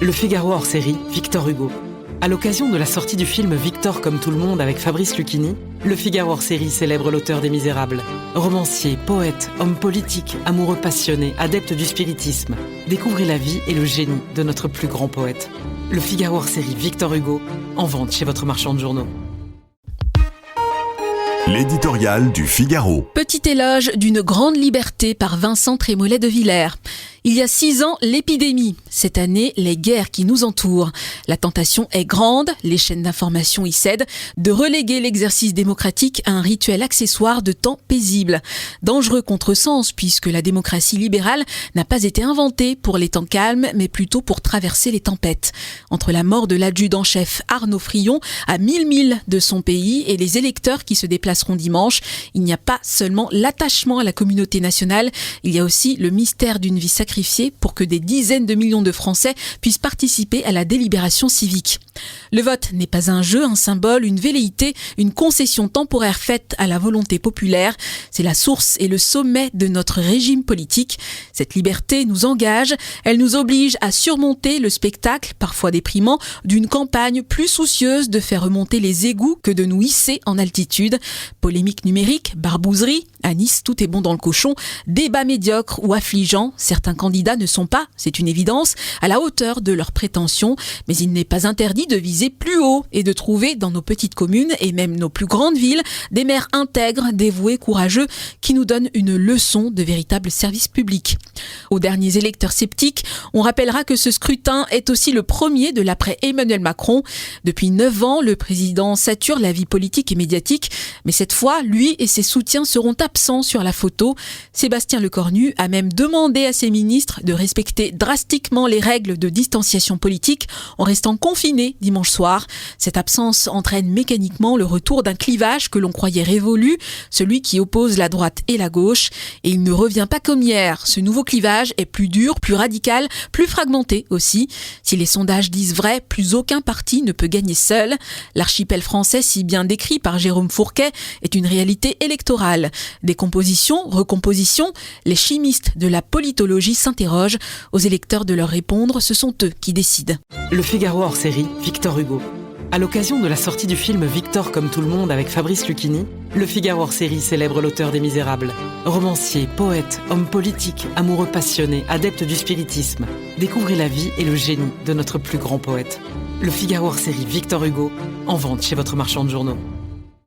Le Figaro hors série, Victor Hugo. À l'occasion de la sortie du film Victor comme tout le monde avec Fabrice Lucchini, Le Figaro hors série célèbre l'auteur des Misérables. Romancier, poète, homme politique, amoureux passionné, adepte du spiritisme. Découvrez la vie et le génie de notre plus grand poète. Le Figaro hors série, Victor Hugo, en vente chez votre marchand de journaux. L'éditorial du Figaro. Petit éloge d'une grande liberté par Vincent Trémollet de Villers. Il y a 6 ans, l'épidémie. Cette année, les guerres qui nous entourent. La tentation est grande, les chaînes d'information y cèdent, de reléguer l'exercice démocratique à un rituel accessoire de temps paisible. Dangereux contresens, puisque la démocratie libérale n'a pas été inventée pour les temps calmes, mais plutôt pour traverser les tempêtes. Entre la mort de l'adjudant-chef Arnaud Frion, à 1000 milles de son pays, et les électeurs qui se déplaceront dimanche, il n'y a pas seulement l'attachement à la communauté nationale, il y a aussi le mystère d'une vie sacrifiée pour que des dizaines de millions de Français puissent participer à la délibération civique. Le vote n'est pas un jeu, un symbole, une velléité, une concession temporaire faite à la volonté populaire. C'est la source et le sommet de notre régime politique. Cette liberté nous engage, elle nous oblige à surmonter le spectacle, parfois déprimant, d'une campagne plus soucieuse de faire remonter les égouts que de nous hisser en altitude. Polémique numérique, barbouzerie, à Nice, tout est bon dans le cochon, débat médiocre ou affligeant. Certains candidats ne sont pas, c'est une évidence, à la hauteur de leurs prétentions, mais il n'est pas interdit de viser plus haut et de trouver dans nos petites communes et même nos plus grandes villes des maires intègres, dévoués, courageux, qui nous donnent une leçon de véritable service public. Aux derniers électeurs sceptiques, on rappellera que ce scrutin est aussi le premier de l'après Emmanuel Macron. Depuis 9 ans, le président sature la vie politique et médiatique, mais cette fois, lui et ses soutiens seront absents sur la photo. Sébastien Lecornu a même demandé à ses ministres de respecter drastiquement les règles de distanciation politique en restant confinés dimanche soir. Cette absence entraîne mécaniquement le retour d'un clivage que l'on croyait révolu, celui qui oppose la droite et la gauche. Et il ne revient pas comme hier. Ce nouveau clivage est plus dur, plus radical, plus fragmenté aussi. Si les sondages disent vrai, plus aucun parti ne peut gagner seul. L'archipel français, si bien décrit par Jérôme Fourquet, est une réalité électorale. Décomposition, recomposition, les chimistes de la politologie s'interrogent. Aux électeurs de leur répondre, ce sont eux qui décident. Le Figaro hors série, Victor Hugo. À l'occasion de la sortie du film Victor comme tout le monde avec Fabrice Lucchini, Le Figaro hors série célèbre l'auteur des Misérables. Romancier, poète, homme politique, amoureux passionné, adepte du spiritisme. Découvrez la vie et le génie de notre plus grand poète. Le Figaro hors série, Victor Hugo, en vente chez votre marchand de journaux.